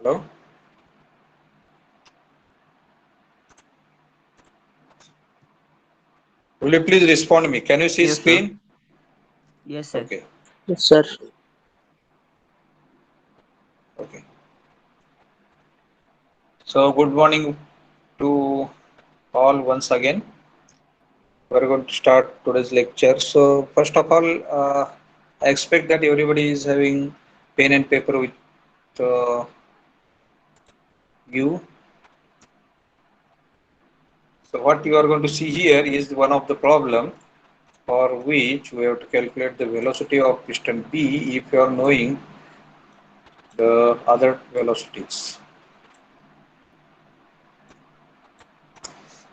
Hello? Will you please respond to me? Can you see Yes, sir. screen? Yes, sir. Okay. Yes, sir. Okay. So good morning to all once again. We're going to start today's lecture. So first of all, I expect that everybody is having pen and paper with uh, you. So what you are going to see here is one of the problem for which we have to calculate the velocity of piston B if you are knowing the other velocities.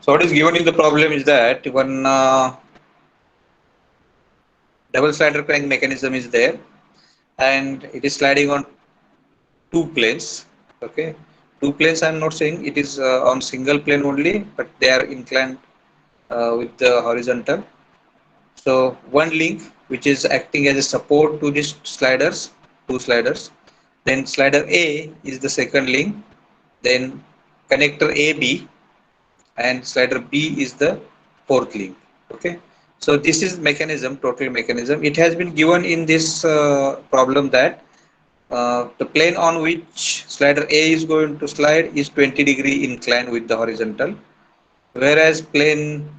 So what is given in the problem is that one double slider crank mechanism is there and it is sliding on two planes. Okay, two planes I'm not saying it is on single plane only, but they are inclined with the horizontal. So one link which is acting as a support to these sliders, two sliders, then slider A is the second link, then connector AB, and slider B is the fourth link. Okay, so this is mechanism, total mechanism. It has been given in this problem that the plane on which slider A is going to slide is 20-degree inclined with the horizontal, whereas plane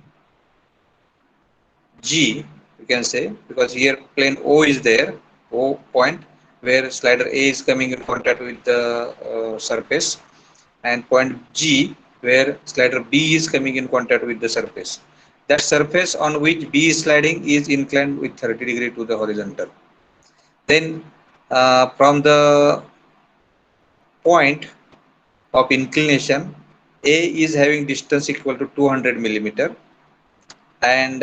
G, you can say, because here plane O is there, O point, where slider A is coming in contact with the surface, and point G, where slider B is coming in contact with the surface. That surface on which B is sliding is inclined with 30-degree to the horizontal. Then from the point of inclination, A is having distance equal to 200 millimeter, and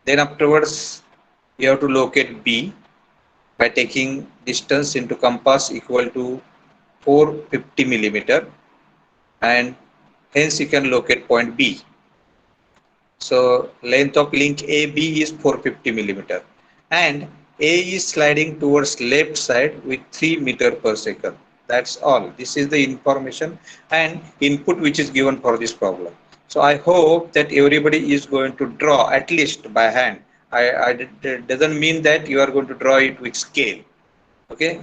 then afterwards you have to locate B by taking distance into compass equal to 450 millimeter, and hence you can locate point B. So length of link AB is 450 millimeter, and A is sliding towards left side with 3 meter per second. That's all. This is the information and input which is given for this problem. So I hope that everybody is going to draw at least by hand. It doesn't mean that you are going to draw it with scale. Okay,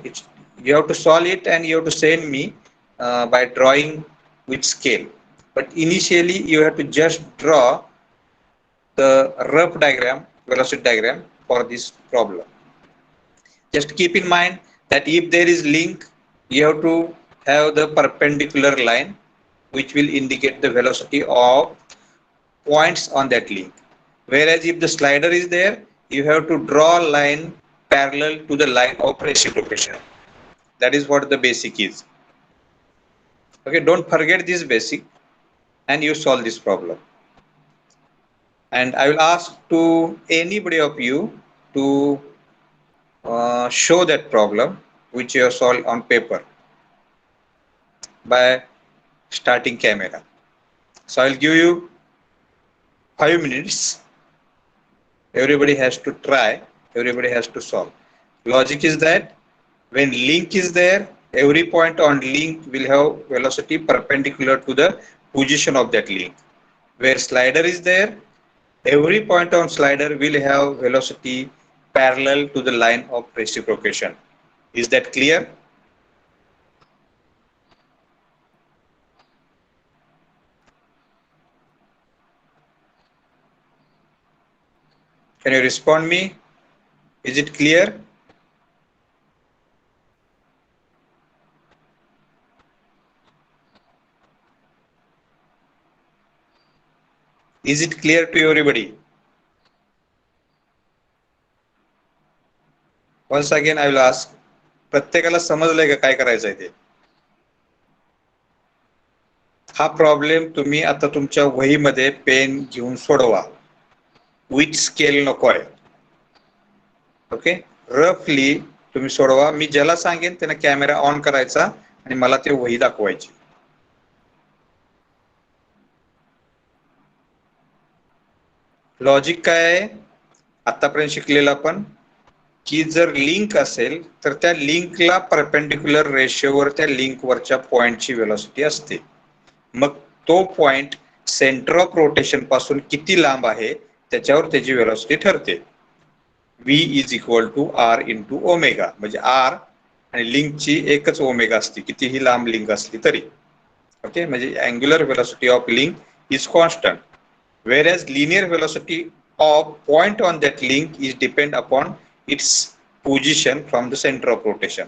you have to solve it and you have to send me by drawing with scale. But initially you have to just draw the rough diagram, velocity diagram for this problem. Just keep in mind that if there is link, you have to have the perpendicular line which will indicate the velocity of points on that link. Whereas if the slider is there, you have to draw a line parallel to the line of reciprocation. That is what the basic is. Okay, don't forget this basic and you solve this problem. And I will ask to anybody of you to show that problem which you have solved on paper by starting camera. So I'll give you 5 minutes. Everybody has to try, everybody has to solve. Logic is that when link is there, every point on link will have velocity perpendicular to the position of that link. Where slider is there, every point on slider will have velocity parallel to the line of reciprocation. Is that clear? Can you respond me? Is it clear? Is it clear to everybody? Once again I will ask, प्रत्येकाला समजलंय का काय करायचंय ते? हा problem तुम्ही आता तुमच्या वहीमध्ये पेन घेऊन सोडवा. विथ स्केल नकोय. ओके, रफली तुम्ही सोडवा. मी ज्याला सांगेन त्याने कॅमेरा ऑन करायचा आणि मला ते वही दाखवायची. लॉजिक काय आहे आतापर्यंत शिकलेलं आपण की जर लिंक असेल तर त्या लिंकला परपेंडिक्युलर रेशिओवर त्या लिंकवरच्या पॉइंटची वेलोसिटी असते. मग तो पॉइंट सेंटर ऑफ रोटेशन पासून किती लांब आहे त्याच्यावर त्याची वेलोसिटी ठरते. v is equal to R into omega, म्हणजे आर आणि लिंकची एकच ओमेगा असते कितीही लांब लिंक असली तरी. ओके, म्हणजे angular velocity of link is constant, whereas linear velocity of point on that link is depend upon its position from the center of rotation.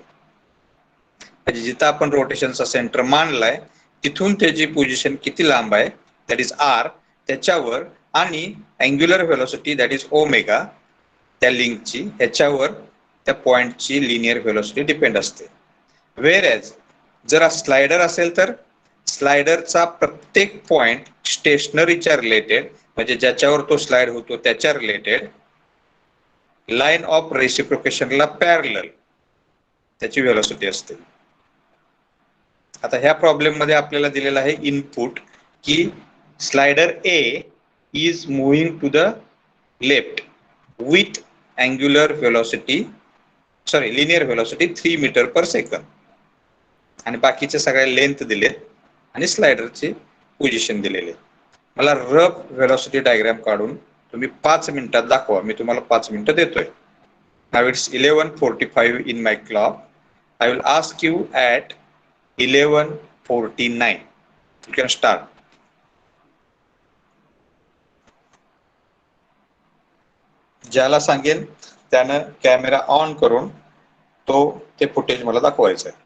म्हणजे जिथं आपण रोटेशनचा सेंटर मानलाय तिथून त्याची पोझिशन किती लांब आहे दॅट इज आर त्याच्यावर, आणि angular velocity that is omega त्या लिंकची ह्याच्यावर त्या पॉइंटची लिनियर वेलोसिटी डिपेंड असते. वेअरएज जर स्लायडर असेल तर स्लायडरचा प्रत्येक पॉइंट स्टेशनरीच्या रिलेटेड, म्हणजे ज्याच्यावर तो स्लाइड होतो त्याच्या रिलेटेड लाईन ऑफ रेसिप्रोकेशनला पॅरलल त्याची वेलोसिटी असते. आता ह्या प्रॉब्लेम मध्ये आपल्याला दिलेला आहे इनपुट की slider A is moving to the left with angular velocity linear velocity 3 metre per second, आणि बाकीचे सगळे लेंथ दिलेत आणि स्लायडरची पोझिशन दिलेले. मला रफ वेलोसिटी डायग्राम काढून तुम्ही 5 मिनिटात दाखवा. मी तुम्हाला 5 मिनिटं देतोय. Now it's 11:45 in my clock. I will ask you at 11:49. You can start. ज्याला सांगेल त्यानं कॅमेरा ऑन करून तो ते फुटेज मला दाखवायचं आहे.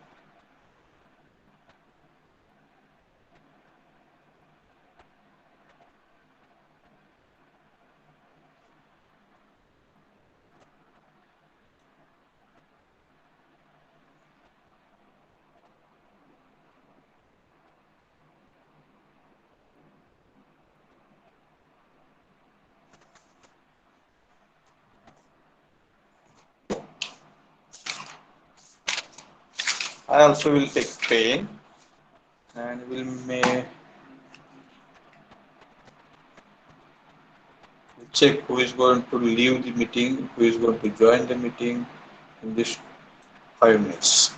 I also will take pen and will check who is going to leave the meeting, who is going to join the meeting in this 5 minutes.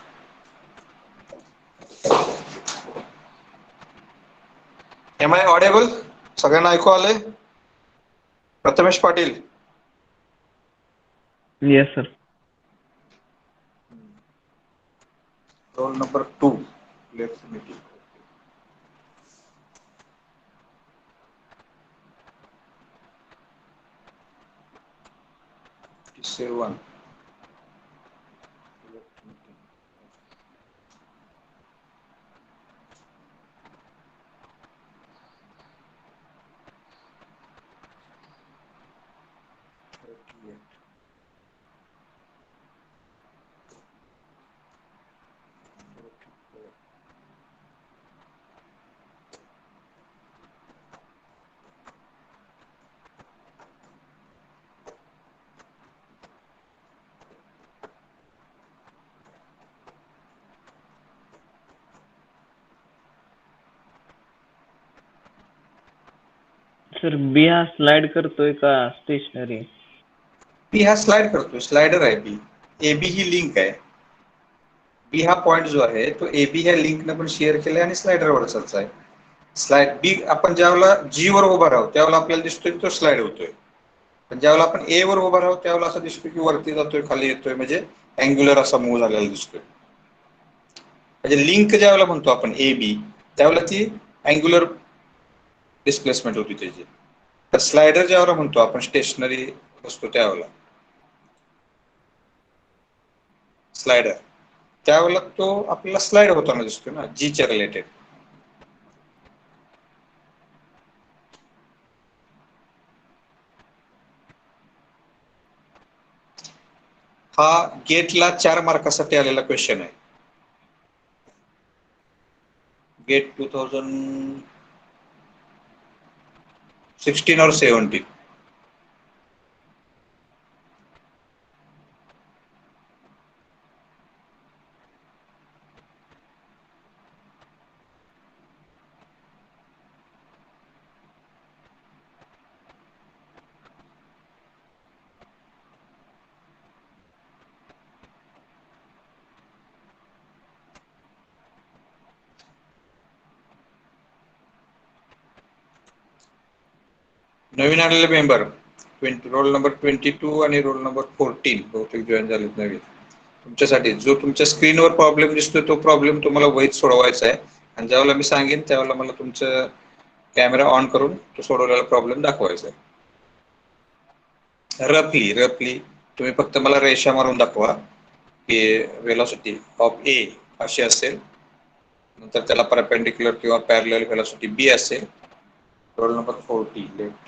Am I audible? सगळ्यांना ऐकू आले? Prathamesh Patil. Yes, sir. Roll number 2 left meeting. 57. Sir B हा slide करतोय का stationery? बी हा slide करतोय, slider आहे बी. A B he link आहे. बी हा पॉइंट जो आहे तो ए बी ह्या लिंकनं पण शेअर केलाय आणि स्लाइडरवरचाच आहे. स्लाइड बी आपण ज्यावेळेला जी वर उभा राहू त्यावेळेला आपल्याला दिसतोय तो स्लाइड होतोय, पण ज्यावेळेला आपण ए वर उभा राहू त्यावेळेला असं दिसतोय की वरती जातोय खाली येतोय, म्हणजे अँग्युलर असा मूव्ह झालेला दिसतोय. म्हणजे लिंक ज्यावेळेला म्हणतो आपण ए बी त्यावेळेला ती अँग्युलर डिस्प्लेसमेंट होती त्याची. तर स्लायडर ज्यावेळेला म्हणतो आपण स्टेशनरी असतो त्यावेळेला स्लायडर त्यावेळेला तो आपल्याला स्लाइड होताना दिसतो ना जी च्या रिलेटेड. हा गेटला 4 मार्कासाठी आलेला क्वेश्चन आहे. गेट 2016 और 17. नवीन आलेले मेंबर रोल नंबर 22 आणि रोल नंबर 14 बहुतेक जॉईन झालेत नवीन. तुमच्यासाठी जो तुमच्या स्क्रीनवर प्रॉब्लेम दिसतोय तो प्रॉब्लेम तुम्हाला वहीत सोडवायचा आहे आणि ज्यावेळेला मी सांगेन त्यावेळेला मला तुमचं कॅमेरा ऑन करून तो सोडवलेला प्रॉब्लेम दाखवायचा आहे. रफली तुम्ही फक्त मला रेषा मारून दाखवा की वेलॉसिटी ऑफ ए अशी असेल, नंतर त्याला परपेंडिक्युलर किंवा पॅरलल वेलॉसिटी बी असेल. Roll number 40 left.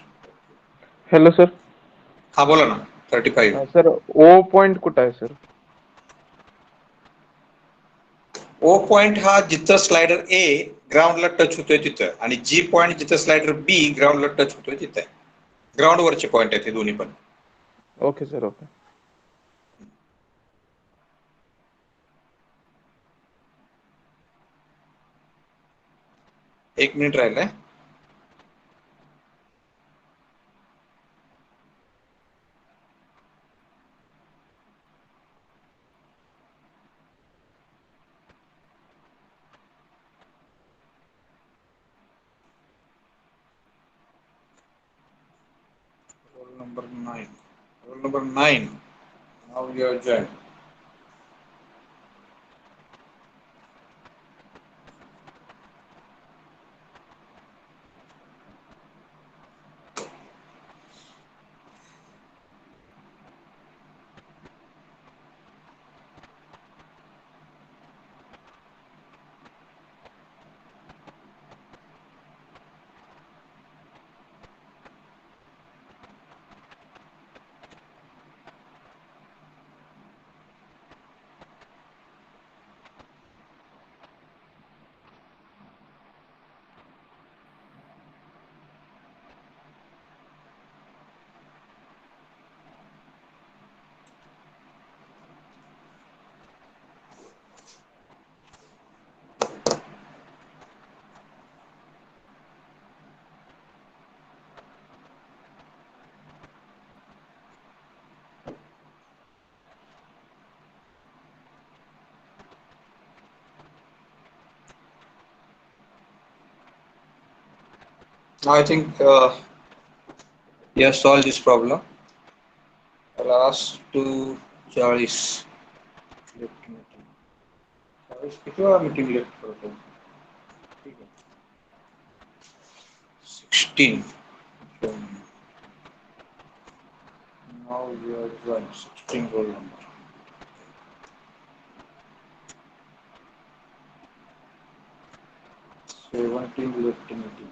Hello sir. हा बोला ना. 35. सर ओ पॉइंट कुठं आहे सर? ओ पॉइंट हा जिथं स्लायडर ए ग्राउंडला टच होतोय तिथं, आणि जी पॉइंट जिथं स्लायडर बी ग्राउंडला टच होतोय तिथं. ग्राउंड वरचे पॉइंट आहेत हे दोन्ही पण. Okay sir, okay. एक मिनिट राहिलाय. Roll number 9. Roll number 9. Now you are joined. Now I think you have solved this problem. Last to 40. किती वेळा मीटिंग लेफ्ट करतो? 16. Now you are joined. 16 roll number. left meeting.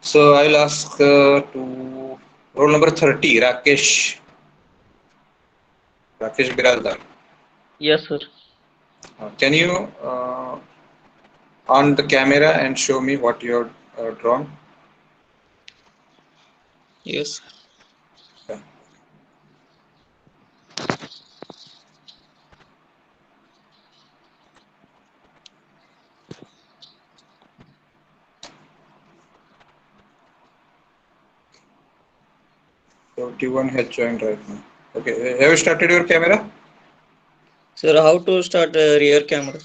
So I'll ask to roll number 30, Rakesh Biraldar. Yes, sir. Can you on the camera and show me what you have drawn? Yes. Yeah. Everyone has joined right now. Okay, have you started your camera? Sir, how to start rear camera?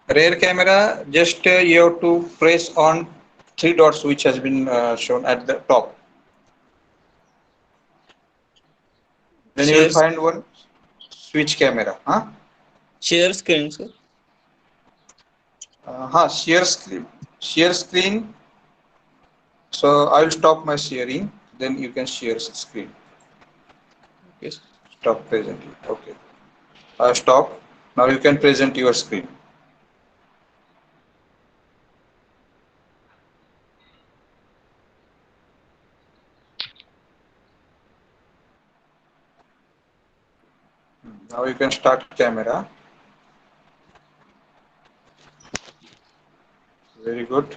Rear camera, just you have to press on three dots which has been shown at the top. Then you will Share, find one switch camera. share screen, sir. Share screen. Share screen. So I will stop my sharing. Then you can share screen. Yes. Stop presenting. Okay. Stop. Now you can present your screen. Now you can start camera. Very good.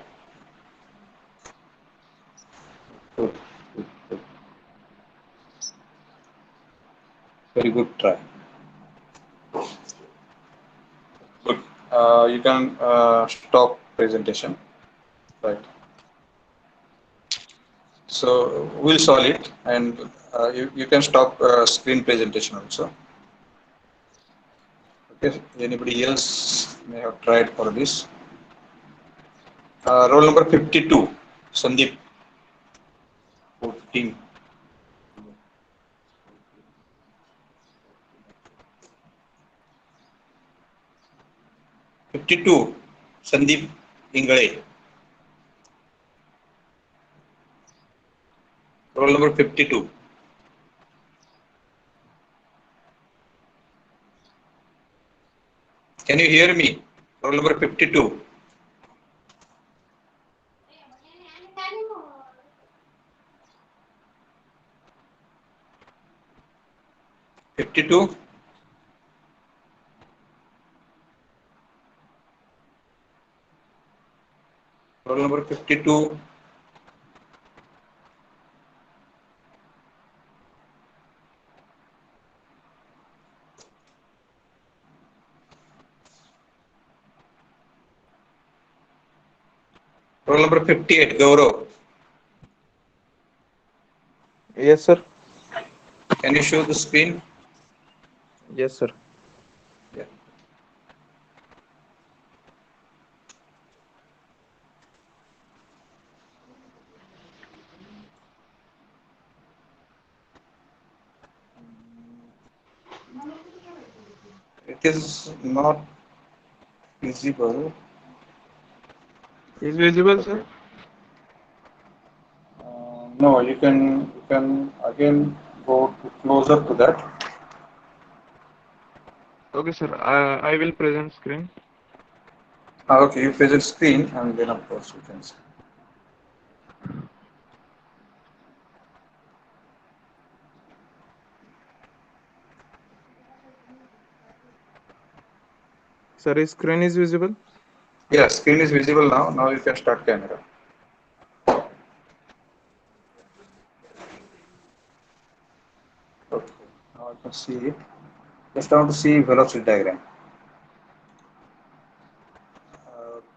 Good. Good. Very good try. Good. You can stop presentation. Right. So we'll solve it, and you can stop screen presentation also. Okay. Anybody else may have tried for this? Roll number 52, Sandeep. 14. 52, Sandeep Ingale. Roll number 52. Can you hear me? Roll number 52. 52. Roll number 52. Roll number 58, Gaurav. Yes, sir. Can you show the screen? Yes, sir. Yeah. It is not visible. Is visible, sir? No, you can again go closer to that. Okay, sir. I will present screen. Okay, you present screen and then of course you can see. Sir, is screen is visible? Yeah, screen is visible now. Now you can start camera. Okay. Now I can see. Just want to see velocity diagram.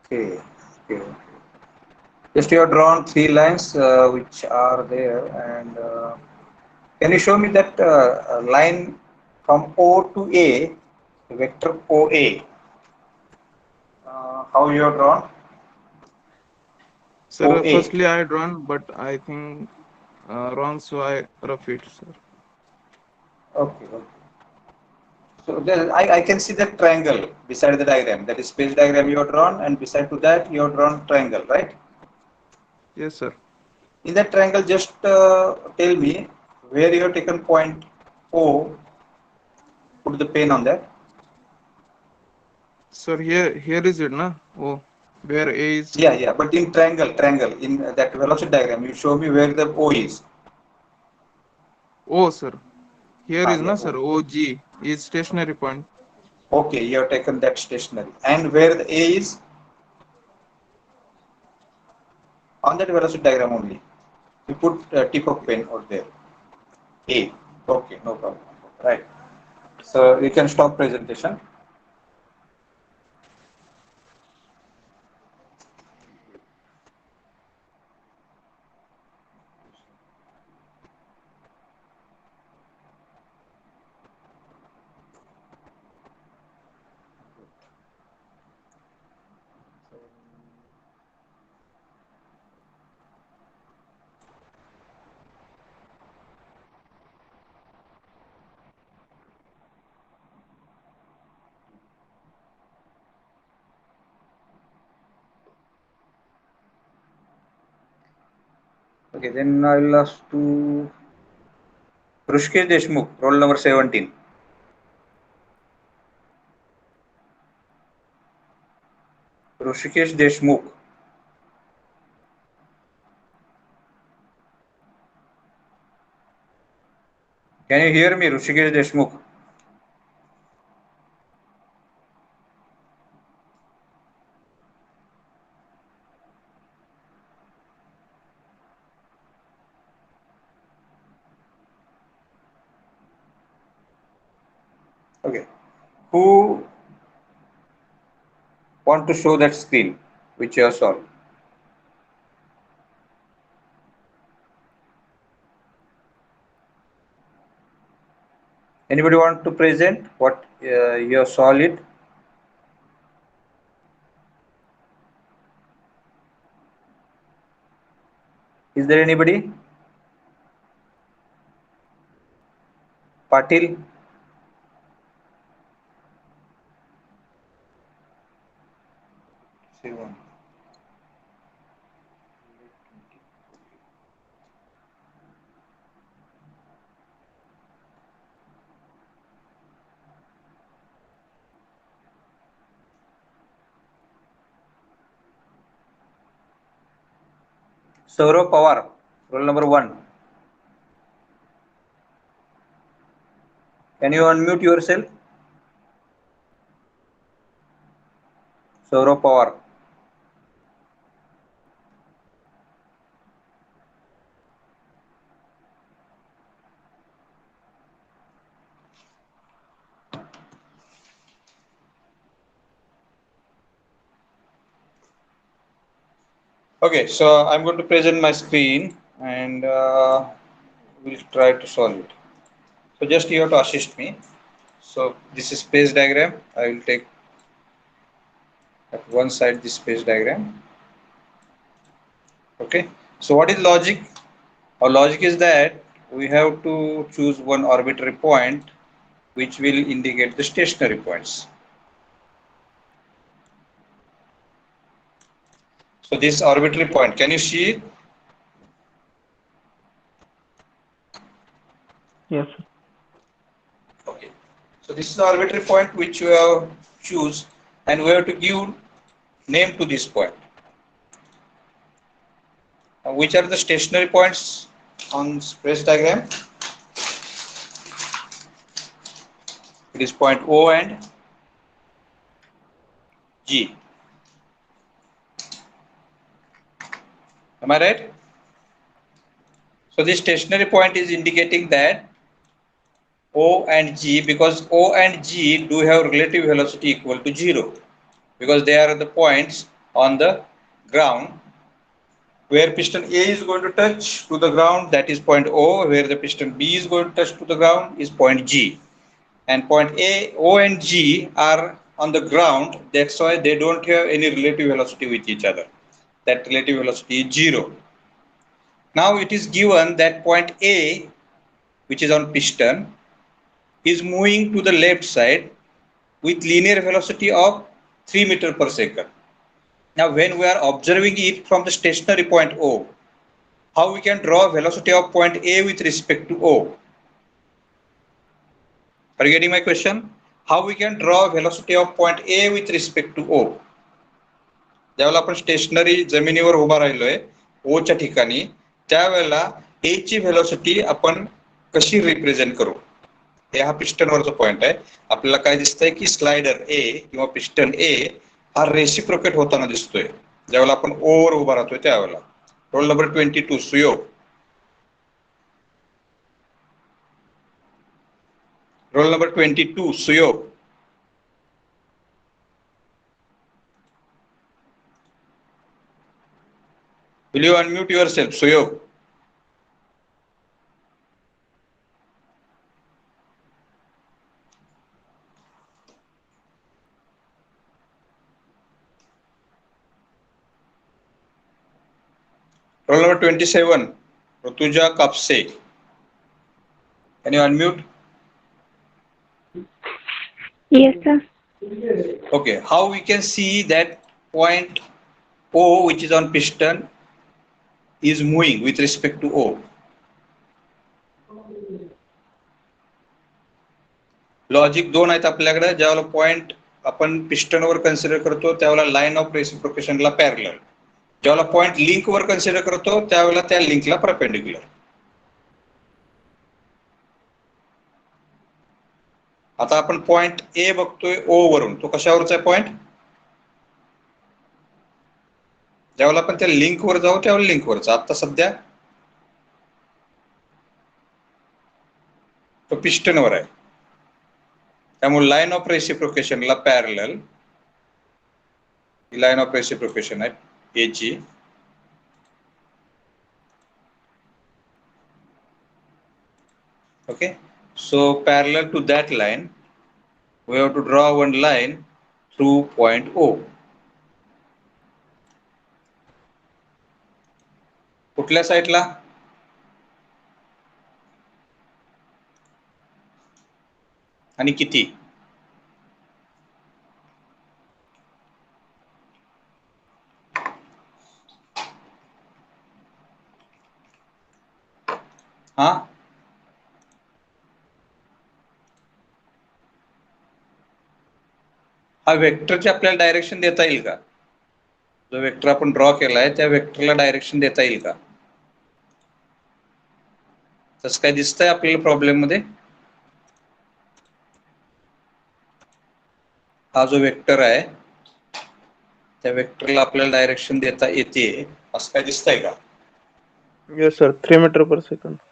Okay. Okay. Just you have drawn three lines which are there, and can you show me that line from O to A, vector OA? How you have drawn Sir, OA? firstly I drawn, but I think wrong, so I rough it, sir. Okay. Okay. So then I can see the triangle beside the diagram. That is space diagram you have drawn, and beside to that you have drawn triangle, right? Yes, sir. In that triangle, just tell me where you have taken point O. Put the pen on that. Sir, here is it, na? Oh, where A is. Yeah, yeah. But in triangle, in that velocity diagram, you show me where the O is. Oh, sir. Here Ah, is, yeah. na, sir. OG is stationary point. Okay, you have taken that stationary. And where the A is on that velocity diagram only. You put tip of pen out there. A. Okay, no problem. Right. So you can stop presentation. Okay, then I'll ask to Rushikesh Deshmukh, roll number 17. Rushikesh Deshmukh. Can you hear me, Rushikesh Deshmukh? Okay. Who want to show that screen which you have solved? Anybody want to present what you have solved it? Is there anybody? Patil? Saurav Pawar, roll number 1. Can you unmute yourself? Saurav Pawar. Okay, so I'm going to present my screen and we'll try to solve it. So just you have to assist me. So this is space diagram. I will take at one side this space diagram. Okay. So what is logic? Our logic is that we have to choose one arbitrary point which will indicate the stationary points. So this arbitrary point, can you see it? Yes. Okay. So this is the arbitrary point which we have choose and we have to give name to this point. Which are the stationary points on space diagram? It is point O and G. Am I right? So this stationary point is indicating that O and G, because O and G do have relative velocity equal to 0, because they are the points on the ground where piston A is going to touch to the ground, that is point O, where the piston B is going to touch to the ground is point G. And point A, O and G are on the ground, that's why they don't have any relative velocity with each other. That relative velocity is 0. Now it is given that point A, which is on piston, is moving to the left side with linear velocity of 3 meter per second. Now when we are observing it from the stationary point O, how we can draw velocity of point A with respect to O? Are you getting my question? How we can draw velocity of point A with respect to O? ज्यावेळेला आपण stationery जमिनीवर उभा राहिलोय ओच्या ठिकाणी त्यावेळेला ए ची velocity आपण कशी रिप्रेझेंट करू? हे हा पिस्टनवरचा पॉइंट आहे. आपल्याला काय दिसतंय की स्लायडर ए किंवा पिस्टन ए हा रेसिप्रोकेट होताना दिसतोय ज्यावेळेला आपण ओवर उभा राहतोय त्यावेळेला. Roll number 22 Suyog. Roll number 22 Suyog. Will you unmute yourself, Suyog? Roll number 27, Rutuja Kapse. Can you unmute? Yes, sir. Okay, how we can see that point O, which is on piston, is moving with respect to O? Logic दोन आहेत आपल्याकडे. ज्यावेळेला point आपण पिस्टनवर consider करतो त्यावेळेला line of रेसिप्रोकेशनला parallel. ज्यावेळेला point लिंकवर कन्सिडर करतो त्यावेळेला त्या लिंकला परपेंडिक्युलर. आता आपण पॉइंट ए बघतोय ओ वरून, तो कशावरचा आहे पॉइंट? ज्यावेळेला आपण त्या लिंकवर जाऊ त्यावेळेला लिंकवरचा. आता सध्या तो पिस्टनवर आहे त्यामुळे लाईन ऑफ रेसिप्रोकेशनला पॅरलल लाईन ऑफ रेसिप्रोकेशन आहे ए ची. Okay, so parallel to that line we have to draw one line through point O. कुठल्या साईडला? आणि किती? हा हा वेक्टरचे आपल्याला डायरेक्शन देता येईल का? जो वेक्टर आपण ड्रॉ केलाय त्या वेक्टरला डायरेक्शन देता येईल का? तसं काय दिसतंय आपल्याला प्रॉब्लेम मध्ये? हा जो वेक्टर आहे त्या वेक्टरला आपल्याला डायरेक्शन देता येते असं काय दिसतंय का? Yes, sir. 3 meter per second.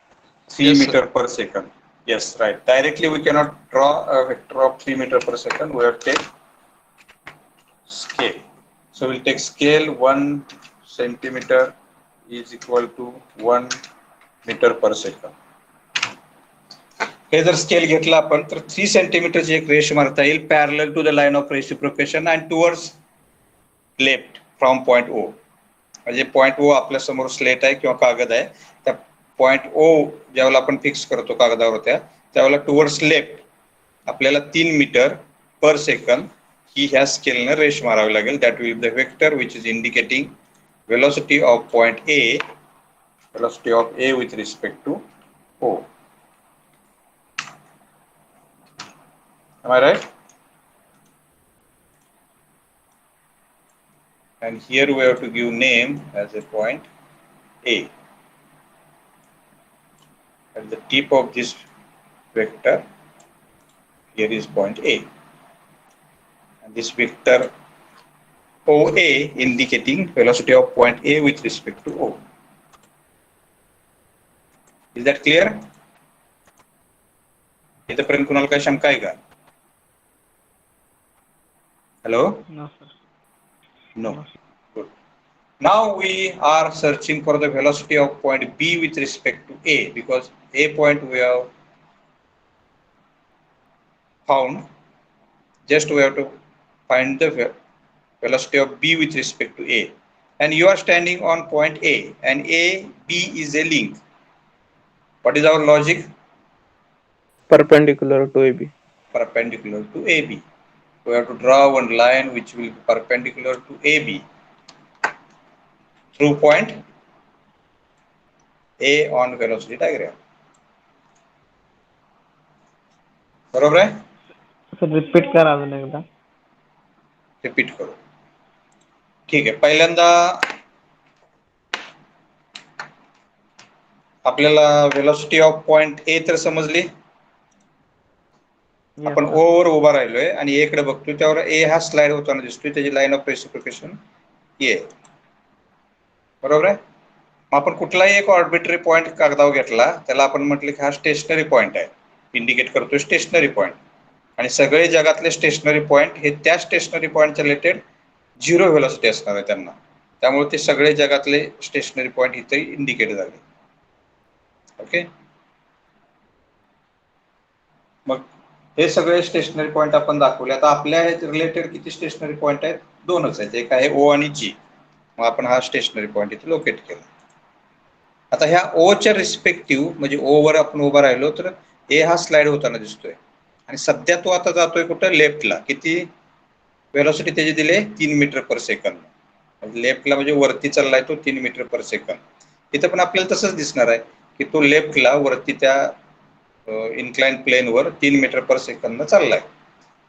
3 meter per second. Yes, right. Directly we cannot draw a vector of 3 meter per second. We have to take scale. So we'll take scale 1 centimeter is equal to 1 meter per second. हे जर scale घेतला आपण तर 3 सेंटीमीटरची एक रेष मारता येईल parallel to the line of reciprocation and towards left from point O. म्हणजे पॉइंट ओ आपल्या समोर स्लेट आहे किंवा कागद आहे, त्या पॉइंट ओ ज्यावेळेला आपण फिक्स करतो कागदावर त्यावेळेला टुवर्ड्स लेफ्ट आपल्याला 3 मीटर पर सेकंद ही ह्या स्केलनं रेष मारावी लागेल. That will the vector which is indicating velocity of point A, velocity of A with respect to O. Am I right? And here we have to give name as a point A. At the tip of this vector, here is point A. And this vector OA indicating velocity of point A with respect to O. Is that clear? इथपर्यंत कुणाला काही शंका आहे का? Hello? No, sir. No. Good. Now we are searching for the velocity of point B with respect to A, because A point we have found. Just we have to find the velocity of B with respect to A. And you are standing on point A, and A, B is a link. What is our logic? Perpendicular to AB. Perpendicular to AB. We have to draw one line which will be perpendicular to AB through point A on velocity diagram. बरोबर आहे? Sir repeat करा अजून एकदा. Repeat करू. ठीक आहे. पहिल्यांदा आपल्याला वेलोसिटी ऑफ पॉइंट ए तर समजली. आपण ओ वर उभा राहिलोय आणि ए कडे बघतोय, त्यावर ए हा स्लाइड होताना दिसतोय, त्याची लाईन ऑफ रेसिप्रोकेशन ए. बरोबर आहे? मग आपण कुठलाही एक ऑर्बिटरी पॉइंट कागदावर घेतला, त्याला आपण म्हटलं की हा स्टेशनरी पॉइंट आहे, इंडिकेट करतोय स्टेशनरी पॉइंट. आणि सगळे जगातले स्टेशनरी पॉइंट हे त्या स्टेशनरी पॉइंटच्या रिलेटेड 0 व्हेलॉसिटी असणार आहे त्यांना. त्यामुळे ते सगळे जगातले स्टेशनरी पॉइंट इथे इंडिकेट झाले. ओके. मग हे सगळे स्टेशनरी पॉइंट आपण दाखवले. आता आपल्या रिलेटेड किती स्टेशनरी पॉइंट आहेत? 2च आहेत. एक आहे ओ आणि जी. मग आपण हा स्टेशनरी पॉइंट इथे लोकेट केला. आता ह्या ओ च्या रिस्पेक्टिव्ह म्हणजे ओ वर आपण उभा राहिलो तर ए हा स्लाइड होताना दिसतोय आणि सध्या तो आता जातोय कुठं? लेफ्टला. किती वेलोसिटी त्याची दिले? 3 मीटर पर सेकंद. लेफ्टला म्हणजे वरती चाललाय तो 3 मीटर पर सेकंद. इथं पण आपल्याला तसंच दिसणार आहे की तो लेफ्टला वरती त्या इन्क्लाइन प्लेनवर 3 मीटर पर सेकंद चाललाय.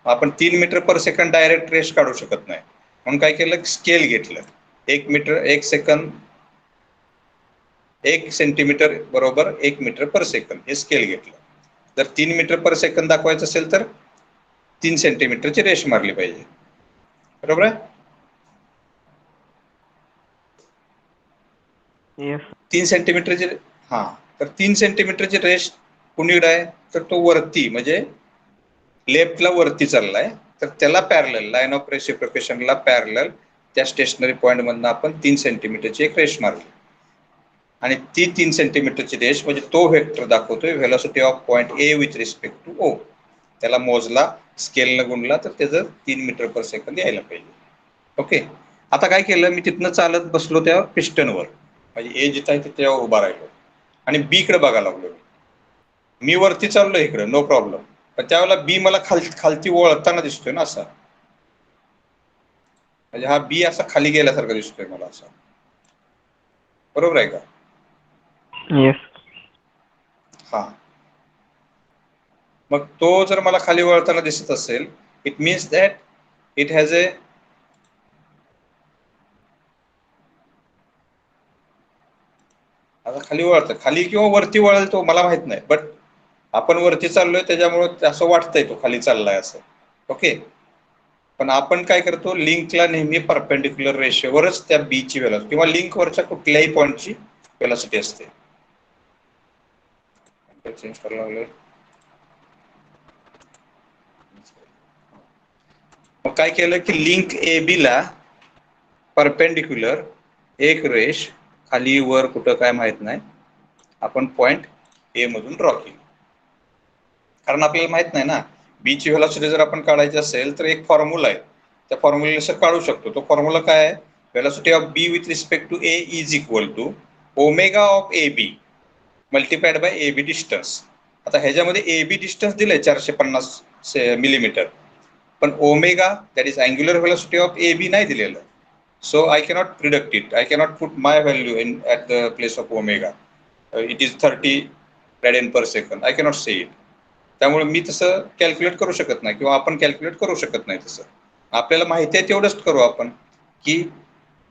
आपण 3 मीटर पर सेकंद डायरेक्ट रेष काढू शकत नाही, म्हणून काय केलं? स्केल घेतलं. 1 मीटर 1 सेकंद 1 सेंटीमीटर बरोबर 1 मीटर पर सेकंद हे स्केल घेतलं. जर 3 मीटर पर सेकंद दाखवायचं असेल तर 3 सेंटीमीटरची रेष मारली पाहिजे. बरोबर आहे? 3 सेंटीमीटरची तर 3 सेंटीमीटरची रेष कुणीकडे आहे? तर तो वरती म्हणजे लेफ्टला वरती चाललाय, तर त्याला पॅरलल लाईन ऑफ रेसिप्रोकेशनला पॅरलल त्या स्टेशनरी पॉइंट मधनं आपण 3 सेंटीमीटरची एक रेष मारली आणि ती 3 सेंटीमीटरची रेष म्हणजे तो वेक्टर दाखवतोय velocity of point A with respect to O. त्याला मोजला, स्केलनं गुणला तर त्याचं 3 मीटर पर सेकंद यायला पाहिजे. ओके. आता काय केलं? मी तिथनं चालत बसलो त्या पिस्टनवर. म्हणजे ए जिथं आहे त्याच्यावर उभा राहिलो आणि बी कडे बघायला लागलो. मी वरती चाललो इकडे, नो प्रॉब्लेम, पण त्यावेळेला बी मला खालती वळताना दिसतोय ना असा, म्हणजे हा बी असा खाली गेल्यासारखा दिसतोय मला असा, बरोबर आहे का? Yes. हा, मग तो जर मला खाली वळताना दिसत असेल, it means that it has a आता खाली वळतं, खाली किंवा वरती वळेल तो मला माहित नाही, बट आपण वरती चाललोय त्याच्यामुळे असं वाटतंय तो खाली चाललाय असं. ओके, पण आपण काय करतो, लिंकला नेहमी परपेंडिक्युलर रेषेवरच त्या बी ची व्हेलॉसिटी किंवा लिंकवरच्या कुठल्याही पॉईंटची व्हेलॉसिटी असते. चेंज करायला लागलोय. मग काय केलं की लिंक ए बी ला परपेंडिक्युलर एक रेष खाली वर कुठं काय माहित नाही, आपण पॉइंट ए मधून ड्रॉ केली. कारण आपल्याला माहित नाही ना बी ची व्हेलॉसिटी जर आपण काढायची असेल तर एक फॉर्म्युला आहे, त्या फॉर्म्युलेनुसार काढू शकतो. तो फॉर्म्युला काय आहे, velocity of B with respect to A is equal to omega of A B multiplied by A B distance. आता ह्याच्यामध्ये ए बी डिस्टन्स दिलंय 450 मिलीमीटर, पण omega that is angular velocity of A B नाही दिलेलं. So I cannot predict it. I cannot put my value in at the place of omega. It is 30 radian per second. I cannot say it. त्यामुळे मी तसं calculate करू शकत नाही किंवा आपण calculate करू शकत नाही. तसं आपल्याला माहिती आहे तेवढंच करू आपण की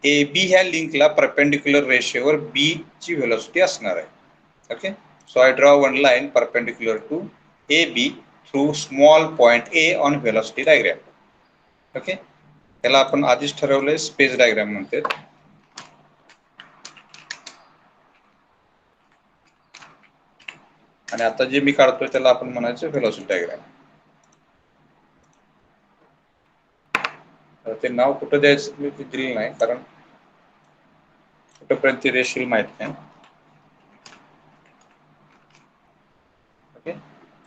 ए बी ह्या लिंकला परपेंडिक्युलर रेषेवर बी ची व्हेलॉसिटी असणार आहे. Okay, so I draw one line perpendicular to A B through small point A on velocity diagram. Okay, त्याला आपण आधीच ठरवलंय स्पेस डायग्राम म्हणतात. आणि आता जे मी काढतोय त्याला आपण म्हणायचं व्हेलॉसिटी डायग्राम. ते नाव कुठं द्यायचं मी ते दिलं नाही, कारण कुठपर्यंत ते रेषील माहित नाही. ओके,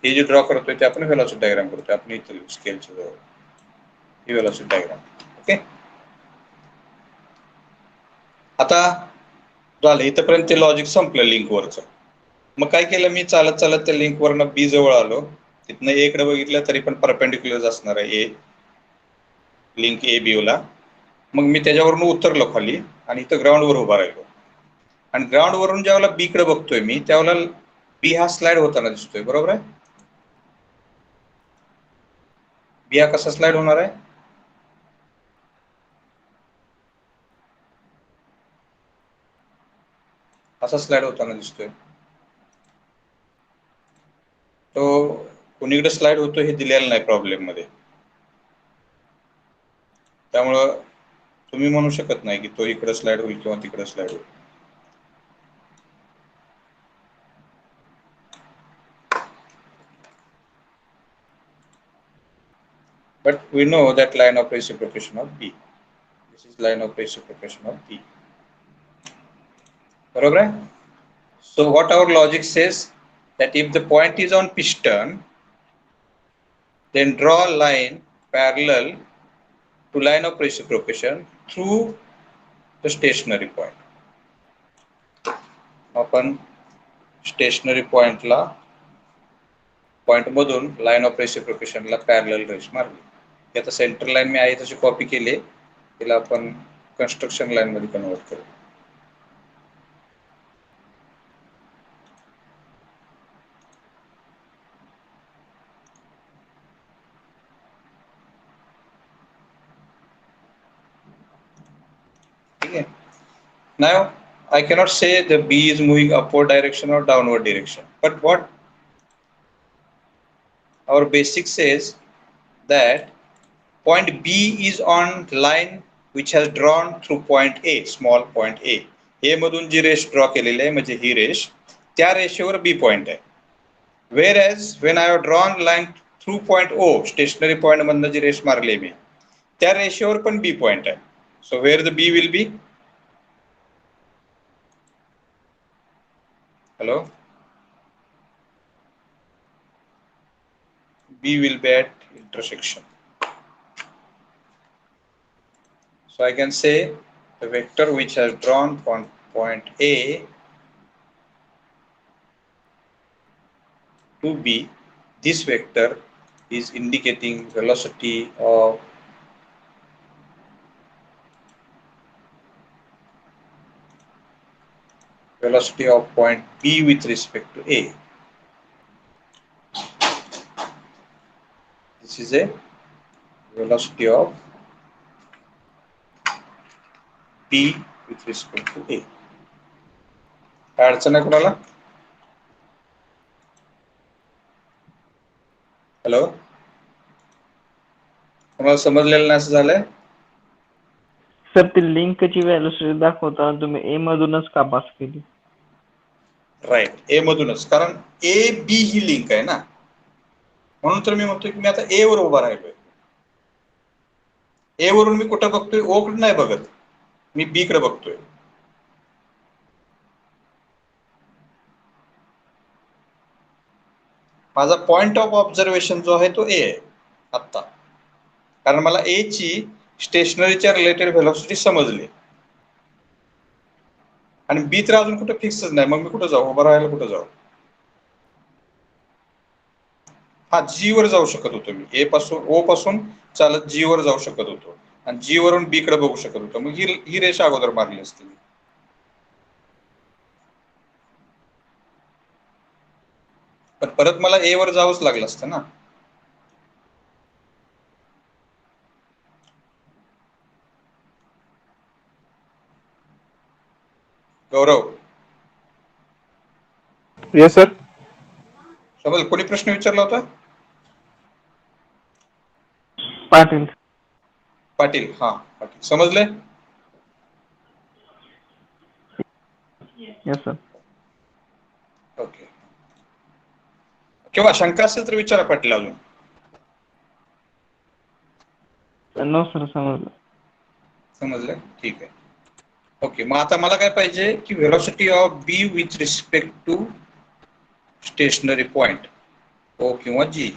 हे जे ड्रॉ करतोय ते आपण व्हेलॉसिटी डायग्राम करतोय. आपण इथे स्केलच्या जवळ ही व्हेलॉसिटी डायग्राम. ओके, आता झालं इथपर्यंत ते लॉजिक संपलं लिंकवरचं. मग काय केलं मी, चालत चालत त्या लिंकवरनं बी जवळ आलो. तिथनं ए कडे बघितलं तरी पण परपेंडिक्युलर असणार आहे ए, लिंक ए बी ला. मग मी त्याच्यावरून उतरलो खाली आणि इथं ग्राउंडवर उभा राहिलो. आणि ग्राउंड वरून ज्यावेळेला बी कडे बघतोय मी त्यावेळेला बी हा स्लाइड होताना दिसतोय, बरोबर आहे? बी हा कसा स्लाइड होणार आहे? असा स्लाइड होताना दिसतोय. तो कुणीकडे स्लाइड होतो हे दिलेलं नाही प्रॉब्लेम मध्ये, त्यामुळं तुम्ही म्हणू शकत नाही की तो इकडे स्लाइड होईल किंवा तिकडे स्लाइड होईल. But we know that line of reciprocation of B. This is line of reciprocation of B. बरोबर आहे? So what our logic says that if the point is on piston, then draw a line parallel to line of reciprocation through the stationary point. आपण stationery पॉइंटला point मधून line of रेसिप्रोकेशनला parallel रेष मारली. आता centre line मी आहे तशी copy केली, तिला आपण कन्स्ट्रक्शन लाईन मध्ये कन्वर्ट करू. ठीक आहे. Now I cannot say the B is moving upward direction or downward direction, but what our basic says that point B is on line which has drawn through point A, small point A. A मधून जी रेष draw केलेली आहे म्हणजे ही रेष, त्या रेषेवर B point आहे. Whereas when I have drawn line through point O, stationary point मधनं जी रेष मारली मी, त्या रेषेवर पण B पॉइंट आहे. So where the B will be? Hello? B will be at intersection. So I can say the vector which has drawn from point A to B, this vector is indicating velocity of point B with respect to A. This is a velocity of B with respect to A. काय अडचण आहे कोणाला? Hello, कोणाला समजलेलं नाही असं झालंय? Sir ती लिंकची व्हॅल्यू दाखवता तुम्ही ए मधूनच का पास केली? राईट, ए मधूनच, कारण ए बी ही लिंक आहे ना, म्हणून तर मी म्हणतोय की मी आता ए वर उभा राहिलोय. ए वरून मी कुठं बघतोय? ओ कडे नाही बघत, मी बी कडे बघतोय. माझा पॉइंट ऑफ ऑब्झर्वेशन जो आहे तो ए आहे आत्ता, कारण मला ए ची स्टेशनरीच्या रिलेटेड व्हेलॉसिटी समजली आणि बी तर अजून कुठे फिक्सच नाही. मग मी कुठं जाऊ? उभं राहायला कुठं जाऊ? हा, जी वर जाऊ शकत होतो मी, ए पासून ओ पासून चालत जी वर जाऊ शकत होतो आणि जी वरून बी कडे बघू शकत होतो. मग ही रेषा अगोदर मारली असती. पण परत मला ए वर जावंच लागलं असतं ना. गौरव, येस सर. समज कोणी प्रश्न विचारला होता? पाटील. पाटील, हा पाटील, समजले? Yes sir. ओके, किंवा शंका असेल तर विचारा पाटील अजून. नो सर, समजलं. समजलं, ठीक आहे. ओके, मग आता मला काय पाहिजे की velocity of B with respect to stationary point O किंवा G.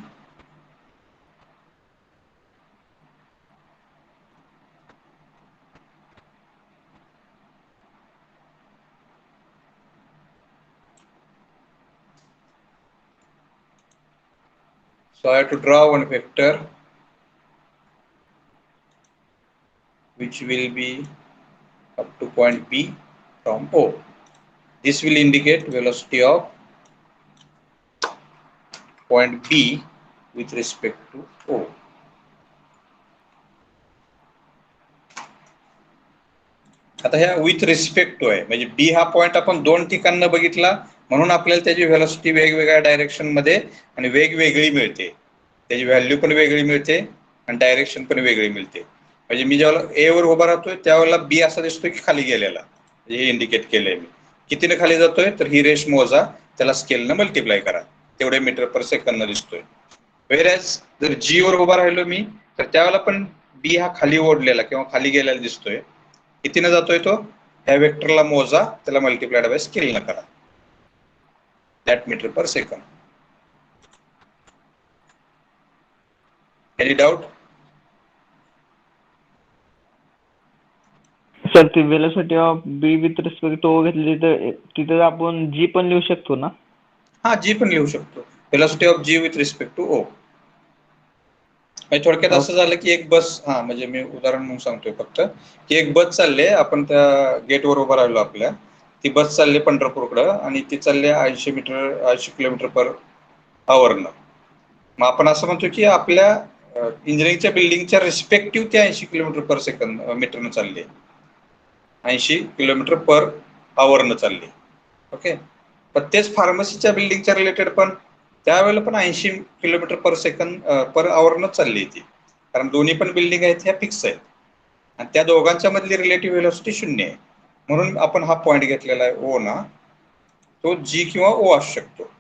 So I have to draw one vector which will be up to point B from O. This will indicate velocity of point B with respect to O. आता ह्या with respect to आहे, म्हणजे बी हा point आपण दोन ठिकाणी बघितला म्हणून आपल्याला त्याची व्हेलॉसिटी वेगवेगळ्या डायरेक्शन मध्ये आणि वेगवेगळी मिळते. त्याची व्हॅल्यू पण वेगळी मिळते आणि डायरेक्शन पण वेगळी मिळते. म्हणजे मी जेव्हा ए वर उभा राहतोय त्यावेळेला बी असा दिसतोय की खाली गेलेला, म्हणजे हे इंडिकेट केलंय मी. कितीने खाली जातोय तर ही रेश मोजा, त्याला स्केलनं मल्टिप्लाय करा, तेवढे मीटर पर सेकंद दिसतोय. वेरॅज जर जी वर उभा राहिलो मी तर त्यावेळेला पण बी हा खाली ओढलेला किंवा खाली गेलेला दिसतोय. कितीने जातोय तो? ह्या वेक्टरला मोजा, त्याला मल्टिप्लाइड बाय स्केलनं करा, that metre per second. Any doubt? Sir ती velocity of B with respect to O घेतली तर तिथे आपण जी पण लिहू शकतो ना? हा, जी पण लिहू शकतो, velocity of G with respect to O. थोडक्यात असं झालं की एक बस, हा म्हणजे मी उदाहरण म्हणून सांगतोय फक्त, की एक बस चालले, आपण त्या गेटवर उभा राहिलो आपल्या, ती बस चालली पंढरपूरकडं आणि ती चालली 80 किलोमीटर पर आवरनं. मग आपण असं म्हणतो की आपल्या इंजिनिअरिंगच्या बिल्डिंगच्या रिस्पेक्टिव्ह ते 80 किलोमीटर पर सेकंद मीटरनं चालली, 80 किलोमीटर पर आवरनं चालली. ओके, पण तेच फार्मसीच्या बिल्डिंगच्या रिलेटेड पण त्यावेळेला पण 80 किलोमीटर पर सेकंद पर आवरनच चालली ती, कारण दोन्ही पण बिल्डिंग आहेत ह्या फिक्स आहेत आणि त्या दोघांच्या मधली रिलेटिव्ह व्हेलॉसिटी 0 आहे. म्हणून आपण हा पॉइंट घेतलेला आहे ओ ना, तो जी किंवा ओ असू शकतो.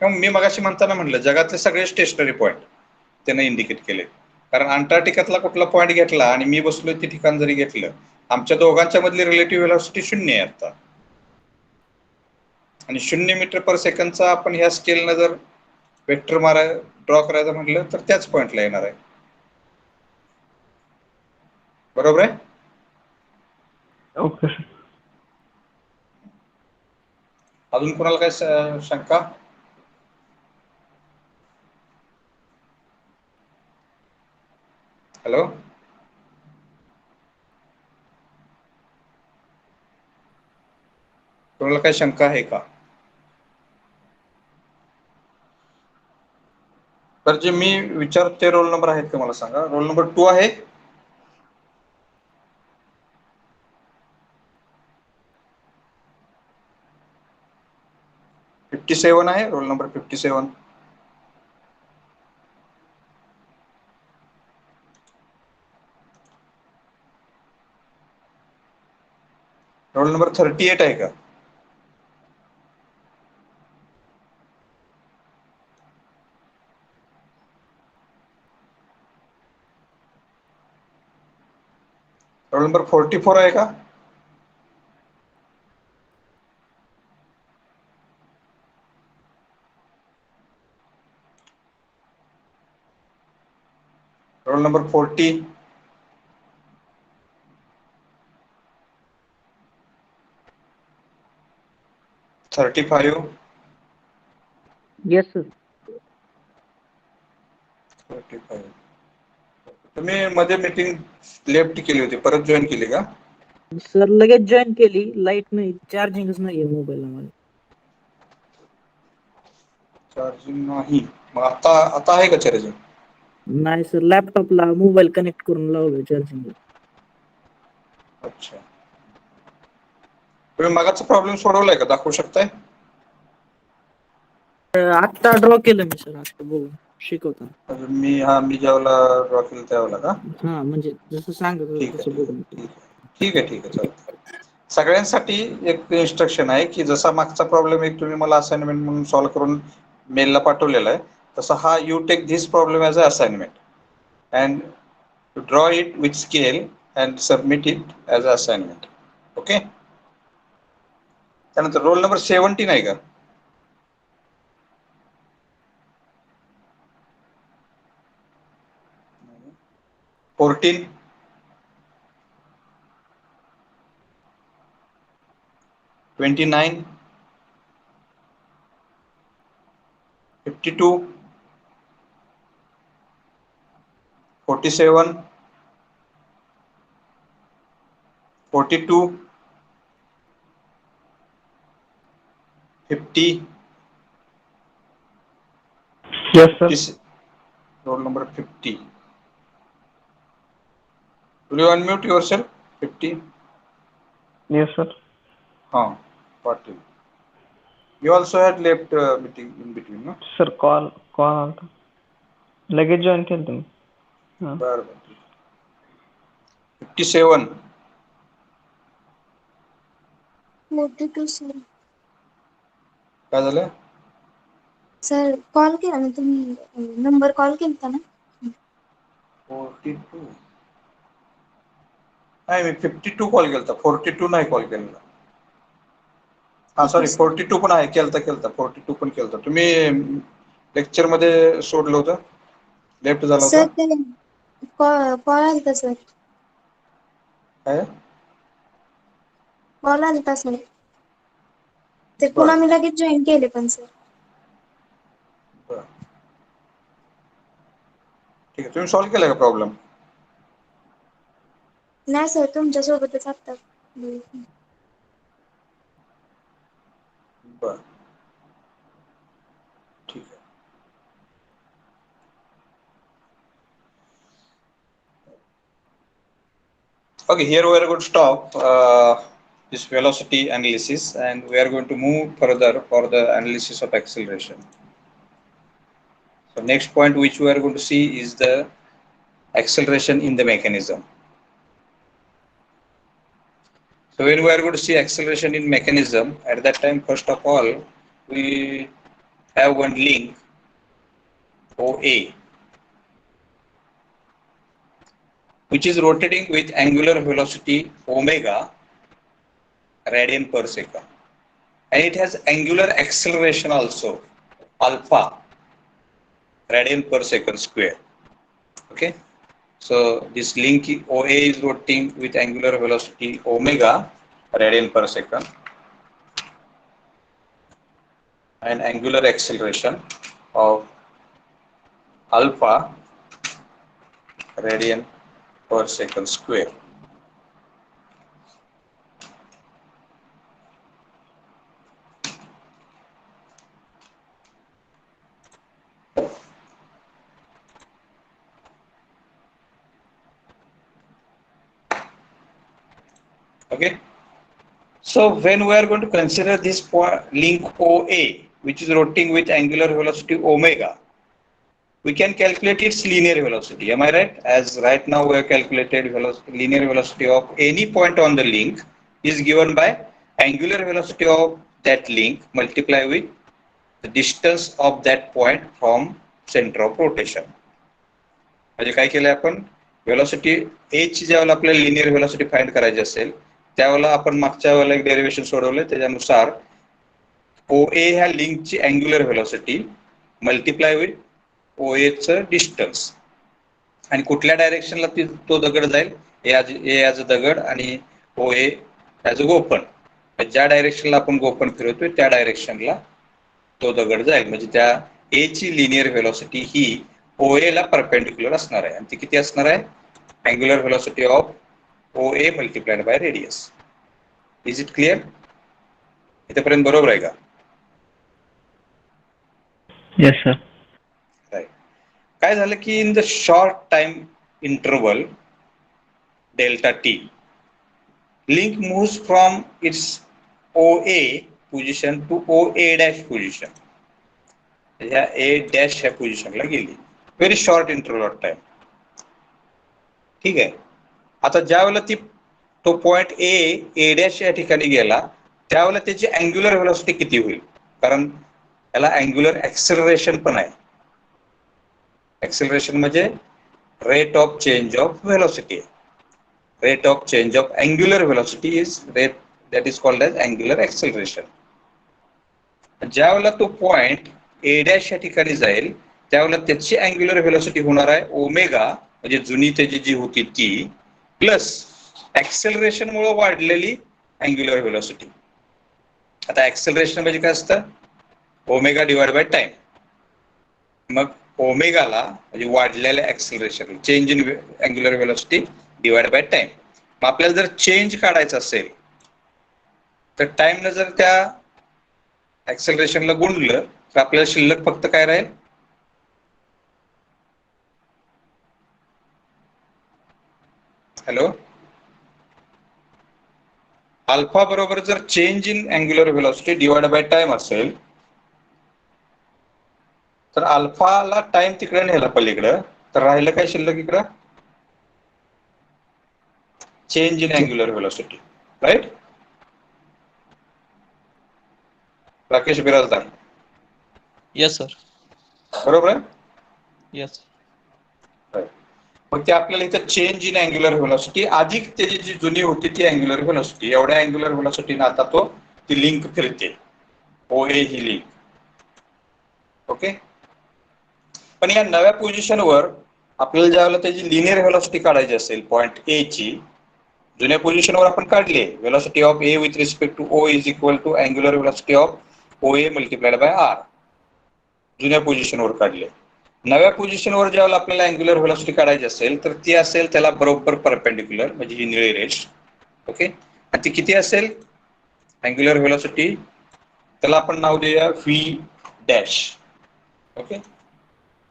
मी मगाशी म्हणताना म्हटलं जगातले सगळे स्टेशनरी पॉइंट त्यानं इंडिकेट केले, कारण अंटार्क्टिकातला कुठला पॉइंट घेतला आणि मी बसलोय ते ठिकाण जरी घेतलं, आमच्या दोघांच्या मधली रिलेटिव्ह व्हेलॉसिटी 0 आहे आता. आणि 0 मीटर पर सेकंदचा आपण ह्या स्केलनं जर वेक्टर ड्रॉ करायचं म्हटलं तर त्याच पॉइंटला येणार आहे. बरोबर आहे? Okay sir. अजून कोणाला काय शंका? हॅलो, कोणाला काय शंका आहे का? तर जे मी विचारतो ते रोल नंबर आहेत का मला सांगा. रोल नंबर 2 आहे. फिफ्टी 57 आहे. Roll number 57. रोल नंबर 38 आहे का? रोल नंबर 44 आहे का? Roll number 40. ₹35. Yes sir. 35. तुम्ही मध्ये मीटिंग लेफ्ट केली होती, परत जॉईन केली का? सर लगेच जॉईन केली. लाईट नाही, चार्जिंगच नाही आहे मोबाईलला माझ्या. चार्जिंग नाही. मग आता आहे का चार्जिंग? नाही सर, लॅपटॉपला मोबाईल कनेक्ट करून लावलं चार्जिंगला. अच्छा. तुम्ही मागाचा प्रॉब्लेम सोडवलाय का? दाखवू शकताय? आत्ता ड्रॉ केलं मी सर, आता बघू शिकवताना. मी ज्यावेळेला ड्रॉ केलं त्यावेळेला का? हा म्हणजे जसं सांगत होतं ठीक आहे, तसं बघून. ठीक आहे. चालतं. सगळ्यांसाठी एक इन्स्ट्रक्शन आहे की जसा मागचा प्रॉब्लेम एक तुम्ही मला असाइनमेंट म्हणून सॉल्व्ह करून मेलला पाठवलेला आहे, तसा हा you take this problem as a assignment and draw it with scale and submit it as a assignment. Okay. त्यानंतर रोल नंबर 17 आहे का? Fourteen. 29. 52. 47. 42. 50. Yes, sir. Roll number 50. Will you unmute yourself? 50. Yes, sir. Got you. You also had left meeting in between, no? Sir, call आलता. लगेच join केलं तुम्ही. हां. बरं. 57. 42 sir. काय झालं? सर कॉल केला ना तुम्ही, नंबर कॉल केलता ना? 42. नाही, मी 52 कॉल केलता, 42 नाही कॉल केलेला. ठीक आहे सॉरी, सर. 42 पण आहे, केलता 42 पण केलता. तुम्ही लेक्चर मध्ये सोडलं होतं, लेफ्ट झाला होता. सर ते कॉल आलता सर. काय? कॉल आलता सर. ते पुन्हा बरं. मी लगेच जॉईन केले पण सर. बरं. ठीक आहे. तुम्ही सॉल्व्ह केला का प्रॉब्लेम? नाही सर, तुमच्या सोबतच आता. बरं. ठीक आहे. Okay, here we are going to stop this velocity analysis and we are going to move further for the analysis of acceleration. So next point which we are going to see is the acceleration in the mechanism. So when we are going to see acceleration in mechanism, at that time, first of all, we have one link OA, which is rotating with angular velocity omega radian per second, and it has angular acceleration also alpha radian per second square. Okay, So this link OA is rotating with angular velocity omega radian per second and angular acceleration of alpha radian per second square. Okay. So when we are going to consider this link OA, which is rotating with angular velocity omega, we can calculate its linear velocity. Am I right? As right now we have calculated linear velocity of any point on the link is given by angular velocity of that link multiplied with the distance of that point from center of rotation. म्हणजे काय केलं आपण velocity ए ची ज्यावेळेला आपल्याला linear velocity find करायची असेल त्यावेळेला आपण मागच्या वेळेला एक डेरिव्हेशन सोडवलं त्याच्यानुसार OA ह्या लिंकची angular velocity multiply with OA चं डिस्टन्स आणि कुठल्या डायरेक्शनला तो दगड जाईल ए ॲज अ दगड आणि OA ॲज अ गोपन. ज्या डायरेक्शनला आपण गोपन फिरवतोय त्या डायरेक्शनला तो दगड जाईल म्हणजे त्या ए ची लिनियर वेलोसिटी ही OA ला परपेंडिक्युलर असणार आहे आणि ती किती असणार आहे angular velocity of OA multiplied by radius. Is it clear? इथेपर्यंत बरोबर आहे का? Yes sir. राईट. काय झालं की in the short time interval delta T link moves from its OA position to OA dash position. ह्या A डॅश ह्या पोझिशनला गेली very short interval of time. ठीक आहे. आता ज्या वेळेला ती तो पॉइंट ए डॅश या ठिकाणी गेला त्यावेळेला त्याची अँग्युलर वेलोसिटी किती होईल कारण याला अँग्युलर ॲक्सेलरेशन पण आहे. ॲक्सेलरेशन म्हणजे rate of change of velocity. Rate of change of angular velocity is rate that is called as angular acceleration. ज्या वेळेला तो पॉइंट ए डॅश या ठिकाणी जाईल त्यावेळेला त्याची अँग्युलर वेलोसिटी होणार आहे ओमेगा म्हणजे जुनी त्याची जी होती ती प्लस ॲक्सेलरेशन मुळे वाढलेली अँग्युलर वेलोसिटी. आता ॲक्सेलरेशन म्हणजे काय असतं ओमेगा डिवाइड बाय टाइम. मग ओमेगाला म्हणजे वाढलेल्या acceleration change in angular velocity divide by time. मग आपल्याला जर चेंज काढायचं असेल तर टाइमनं जर त्या ॲक्सेलरेशनला गुणलं तर आपल्याला शिल्लक फक्त काय राहील हॅलो अल्फा बरोबर जर change in angular velocity divide by time असेल तर अल्फाला टाइम तिकडे नेला पलीकडं तर राहिलं काय शिल्लक इकडं change in angular velocity. Right. Rakesh Birajdar Yes, sir. बरोबर आहे. Yes. मग ते आपल्याला इथं चेंज इन अँग्युलर वेलोसिटी अधिक त्याची जी जुनी होती ती अँग्युलर वेलोसिटी एवढ्या अँग्युलर वेलोसिटीने आता तो ती लिंक फिरते OA ही लिंक. ओके. पण या नव्या पोझिशनवर आपल्याला ज्यावेळेला त्याची लिनियर वेलोसिटी काढायची असेल पॉइंट ए ची जुन्या पोझिशनवर आपण काढले velocity of A with respect to O is equal to angular velocity of OA multiplied by R. जुन्या पोझिशनवर काढले. नव्या पोझिशनवर ज्यावेळेला आपल्याला अँग्युलर वेलोसिटी काढायची असेल तर ती असेल त्याला बरोबर परपेंडिक्युलर म्हणजे ही निळी रेष. ओके. आणि ती किती असेल अँग्युलर वेलोसिटी त्याला आपण नाव देऊया V डॅश. ओके.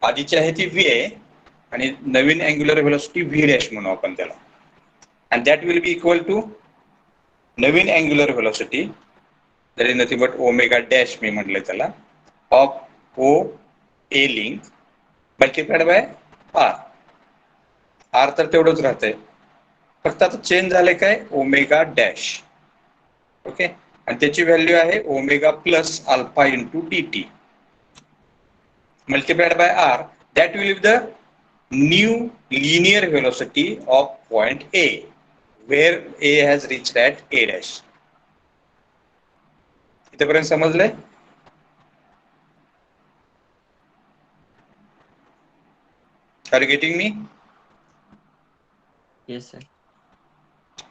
आधीची आहे ती V आहे आणि नवीन अँग्युलर वेलोसिटी V डॅश म्हणू आपण त्याला. And that will be equal to नवीन angular velocity that is nothing but omega dash मी म्हटलं त्याला of OA link multiplied by R. R तर तेवढंच राहतंय फक्त आता चेंज झालंय काय ओमेगा डॅश. ओके. आणि त्याची व्हॅल्यू आहे omega plus alpha into DT multiplied by R that will be the new linear velocity of point A where A has reached at A dash. इथेपर्यंत समजलंय? Are you getting me? Yes, sir.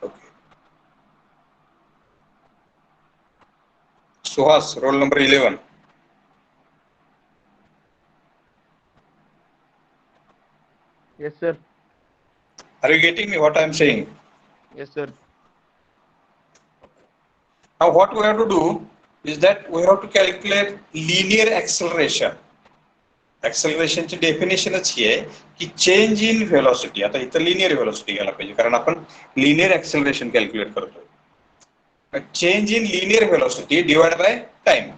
Okay. Suhas, roll number 11. Yes, sir. Are you getting me what I am saying? Yes, sir. Now what we have to do is that we have to calculate linear acceleration. ऍक्सलरेशनची डेफिनेशनच ही आहे की change in velocity. आता इथं linear velocity घ्यायला पाहिजे कारण आपण linear acceleration calculate करतोय. Change in linear velocity divide by time.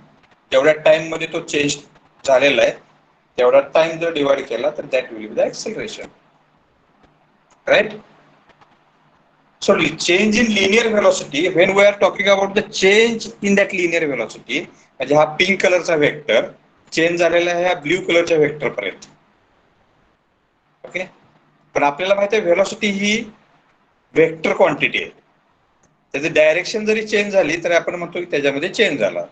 जेवढ्या टाइम मध्ये तो चेंज झालेला आहे तेवढा टाइम जर डिवाइड केला तर that will be the acceleration. Right. So change in linear velocity, when we are talking about the change in that linear velocity, म्हणजे हा पिंक कलरचा वेक्टर चेंज झालेला आहे ह्या ब्ल्यू कलरच्या वेक्टर पर्यंत. ओके. पण आपल्याला माहिती आहे व्हेलॉसिटी ही वेक्टर क्वांटिटी आहे. त्याची डायरेक्शन जरी चेंज झाली तर आपण म्हणतो की त्याच्यामध्ये चेंज झाला.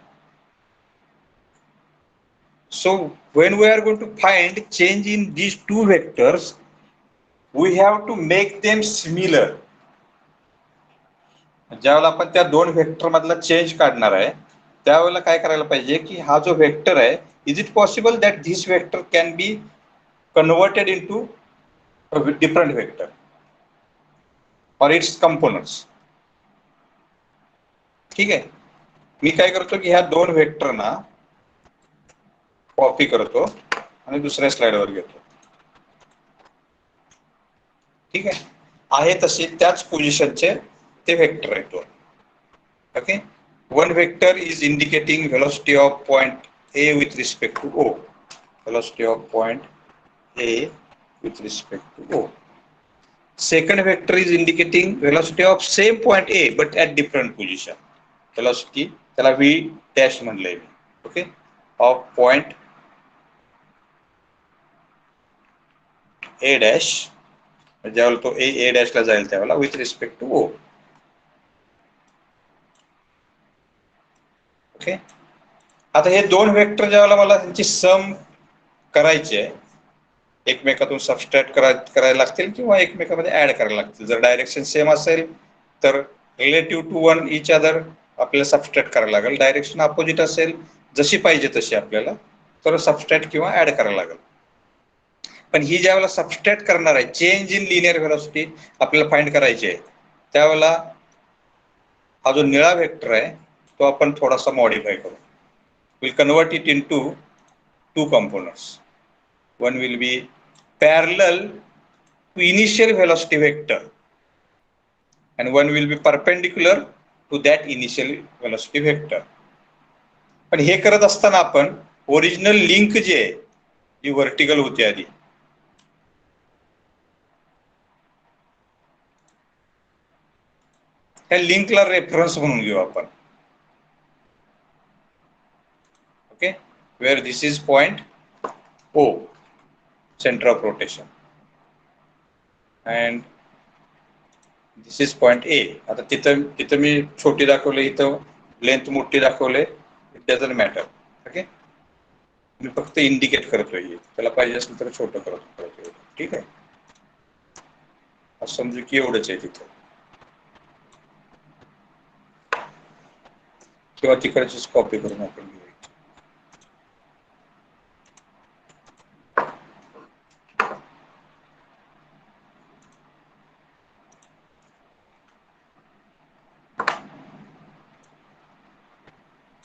So when we are going to find change in these two vectors, we have to make them similar. ज्यावेळेला आपण त्या दोन व्हेक्टर मधला चेंज काढणार आहे त्यावेळेला काय करायला पाहिजे की हा जो व्हेक्टर आहे, is it possible that this vector can be converted into different vector और इट्स कंपोनंट्स. ठीक आहे. मी काय करतो की ह्या दोन व्हेक्टर ना कॉपी करतो आणि दुसऱ्या स्लाइडवर घेतो. ठीक आहे तसे त्याच पोझिशनचे ते व्हेक्टर आहेत दोन. Okay, one vector is indicating velocity of point A with respect to O. Velocity of point A with respect to O. Second vector is indicating velocity of same point A but at different position. Velocity त्याला V dash म्हणलंय me. Okay, of point A dash ज्यावेळेला तो A dash ला जाईल त्यावेळेला with respect to O. Okay. आता हे दोन vector ज्यावेळेला मला त्यांची सम करायची आहे, एकमेकातून सबस्ट्रॅक्ट करायला लागतील किंवा एकमेकामध्ये ऍड करायला लागतील. जर डायरेक्शन सेम असेल तर relative to one each other आपल्याला सबस्ट्रॅक्ट करायला लागेल. डायरेक्शन अपोजिट असेल जशी पाहिजे तशी आपल्याला तर सबस्ट्रॅक्ट किंवा ऍड करायला लागेल. पण ही ज्यावेळेला सबस्ट्रॅक्ट करणार आहे, चेंज इन लिनियर व्हेलॉसिटी आपल्याला फाइंड करायची आहे, त्यावेळेला हा जो निळा वेक्टर आहे तो आपण थोडासा मॉडिफाय करू. Will convert it into two components. One will be parallel to initial velocity vector and one will be perpendicular to that initial velocity vector. पण हे करत असताना आपण ओरिजिनल लिंक जी आहे जी व्हर्टिकल होती आधी, त्या लिंकला रेफरन्स म्हणून घेऊ आपण. Okay, where this is point O, center of rotation, and this is point A. आता तिथं मी छोटी दाखवले, इथं लेंथ मोठी दाखवले, इट डझंट मॅटर. ओके, मी फक्त इंडिकेट करतोय, त्याला पाहिजे असेल तर छोटं करतो. ठीक आहे, असं समजू की एवढंच आहे तिथं, किंवा तिकडचीच कॉपी करून आपण घेऊ.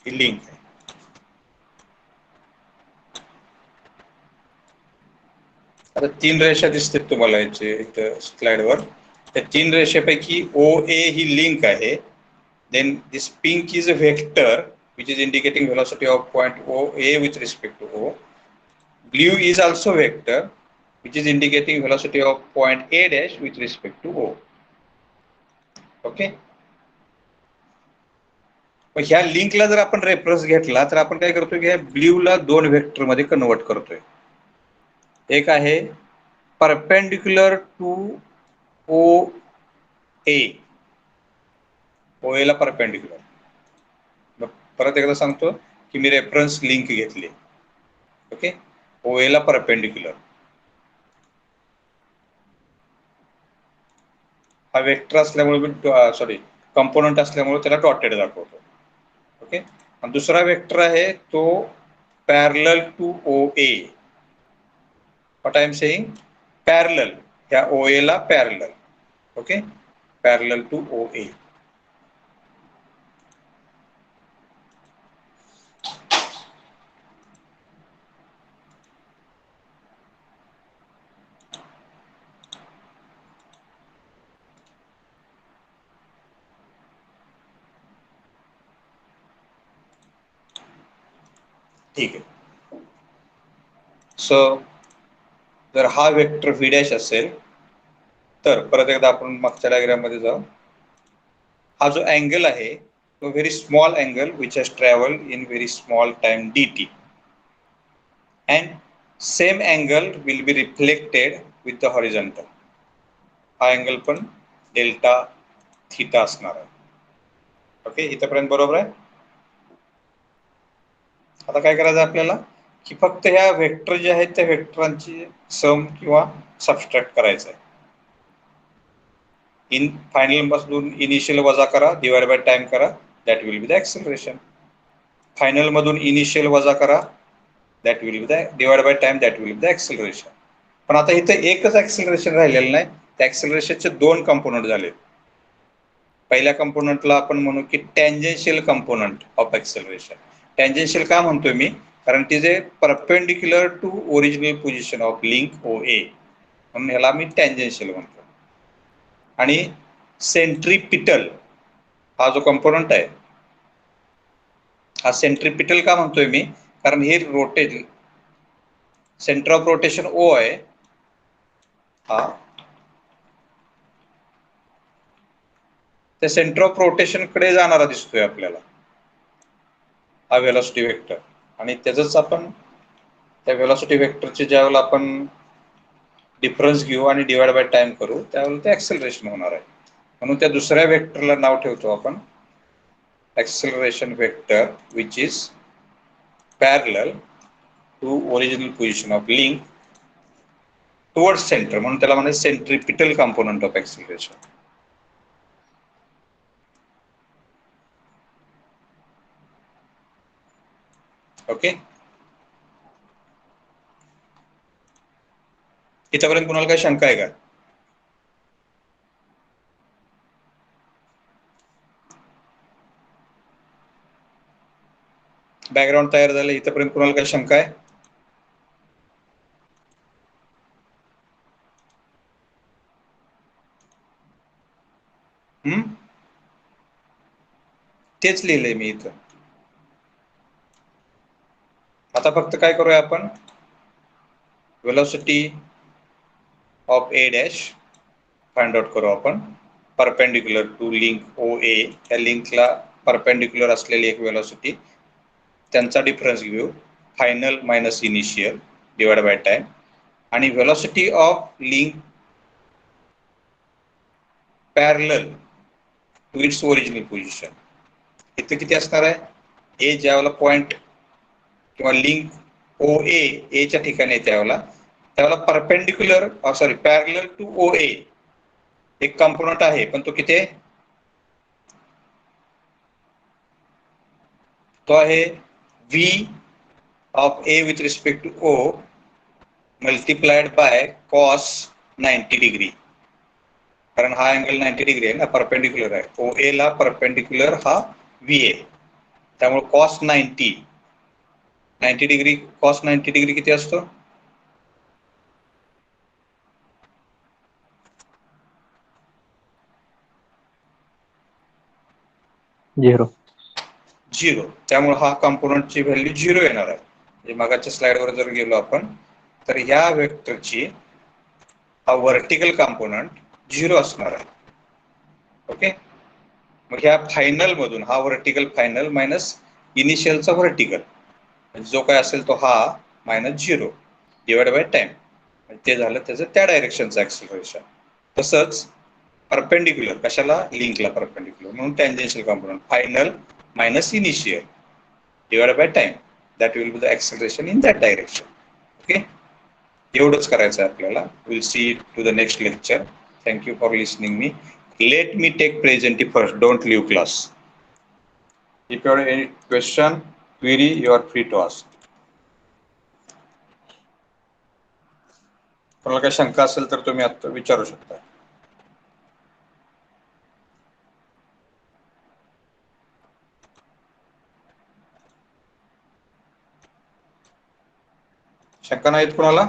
ही लिंक आहे. आता तीन रेषा दिसतात तुम्हाला याचे इथं स्लाइडवर. त्या तीन रेषेपैकी ओ ए ही लिंक आहे. Then this pink is a vector which is indicating velocity of point O A with respect to O. Blue is also vector which is indicating velocity of point A dash with respect to O. Okay. पण ह्या लिंकला जर आपण reference घेतला तर आपण काय करतोय की ह्या ब्ल्यूला दोन व्हेक्टर मध्ये कन्वर्ट करतोय. एक आहे perpendicular to O A, O A ला परपेंडिक्युलर. परत एकदा सांगतो की मी रेफरन्स लिंक घेतली. ओके, ओ ए ला परपेंडिक्युलर. हा वेक्टर असल्यामुळे मी सॉरी कंपोनंट असल्यामुळे त्याला डॉटेड दाखवतो. ओके, आणि दुसरा वेक्टर आहे तो parallel to O A. What I am saying, parallel, ह्या ओ ए ला parallel. Okay, parallel to O A. ठीक आहे. सो जर हा वेक्टर व्ही डॅश असेल तर परत एकदा आपण मागच्या डायग्राम मध्ये जाऊ. हा जो अँगल आहे तो very small angle which has travelled in very small time dt, and same angle will be reflected with the horizontal. हा अँगल पण डेल्टा थीटा असणार आहे. ओके, इथपर्यंत बरोबर आहे. आता काय करायचं आपल्याला की फक्त ह्या वेक्टर जे आहेत त्या वेक्टरांची सम किंवा सबस्ट्रॅक्ट करायचं आहे. इन फायनल मधून इनिशियल वजा करा, डिवाइड बाय टाइम करा, that will be the acceleration. Final मधून इनिशियल वजा करा, that will be the divide by time, that will be the acceleration. पण आता इथं एकच ऍक्सेलरेशन राहिलेलं नाही, त्या ऍक्सेलरेशनचे दोन कंपोनंट झाले. पहिल्या कंपोनंटला आपण म्हणू की tangential component of acceleration. Tangential का म्हणतोय मी, कारण ती जे perpendicular to original position of link O A, म्हणून ह्याला मी टँजेन्शियल म्हणतो. आणि सेंट्रीपिटल हा जो कंपोनंट आहे, हा सेंट्रीपिटल का म्हणतोय मी, कारण हे रोटेट, सेंटर ऑफ रोटेशन ओ आहे, हा त्या सेंटर ऑफ रोटेशन कडे जाणारा दिसतोय आपल्याला हा व्हेलॉसिटी वेक्टर. आणि त्याच आपण त्या व्हेलॉसिटी वेक्टरचे ज्यावेळेला आपण डिफरन्स घेऊ आणि डिवाइड बाय टाइम करू त्यावेळेला ते ऍक्सेलरेशन होणार आहे. म्हणून त्या दुसऱ्या वेक्टरला नाव ठेवतो आपण acceleration vector which is parallel to original position of link towards center, म्हणून त्याला म्हणायचं centripetal component of acceleration. Okay, इथपर्यंत कुणाला काही शंका आहे का? बॅकग्राऊंड तयार झालं, इथपर्यंत कुणाला काही शंका आहे? तेच लिहिलंय मी इथं. आता फक्त काय करूया आपण, velocity of A dash find out करू आपण perpendicular to link O A. त्या लिंकला परपेंडिक्युलर असलेली एक वेलोसिटी, त्यांचा डिफरन्स घेऊ, final minus initial divide by time. आणि velocity of link parallel to its original position, इथे किती असणार आहे, ए ज्यावेळेला पॉइंट किंवा लिंक ओ ए च्या ठिकाणी त्यावेळेला perpendicular sorry parallel to O A एक कंपोनंट आहे, पण तो किती आहे, तो आहे v of A with respect to O multiplied by cos 90 degree. कारण हा अँगल 90 डिग्री आहे ना, परपेंडिक्युलर आहे ओ ए ला, परपेंडिक्युलर हा व्ही ए, त्यामुळे कॉस 90 डिग्री, कॉस 90 डिग्री किती असतो, 0. त्यामुळे हा कंपोनंटची व्हॅल्यू 0 येणार आहे. म्हणजे मागच्या स्लाइडवर जर गेलो आपण तर ह्या वेक्टरची हा व्हर्टिकल कंपोनंट 0 असणार आहे. ओके, मग ह्या फायनल मधून हा व्हर्टिकल फायनल मायनस इनिशियलचा व्हर्टिकल, जो काय असेल तो हा मायनस 0 डिवाइड बाय टाइम, ते झालं त्याचं त्या डायरेक्शनचं ऍक्सेलरेशन. तसंच परपेंडिक्युलर कशाला, लिंकला परपेंडिक्युलर, म्हणून tangential component final minus initial divide by time, that will be the acceleration in that direction. Okay, एवढंच करायचं आहे आपल्याला. Will see to the next lecture. Thank you for listening मी. Let me take present first. Don't leave class. If you have any question, query, you are free to ask. कोणाला काही शंका असेल तर तुम्ही आता विचारू शकता. शंका नाहीत कोणाला?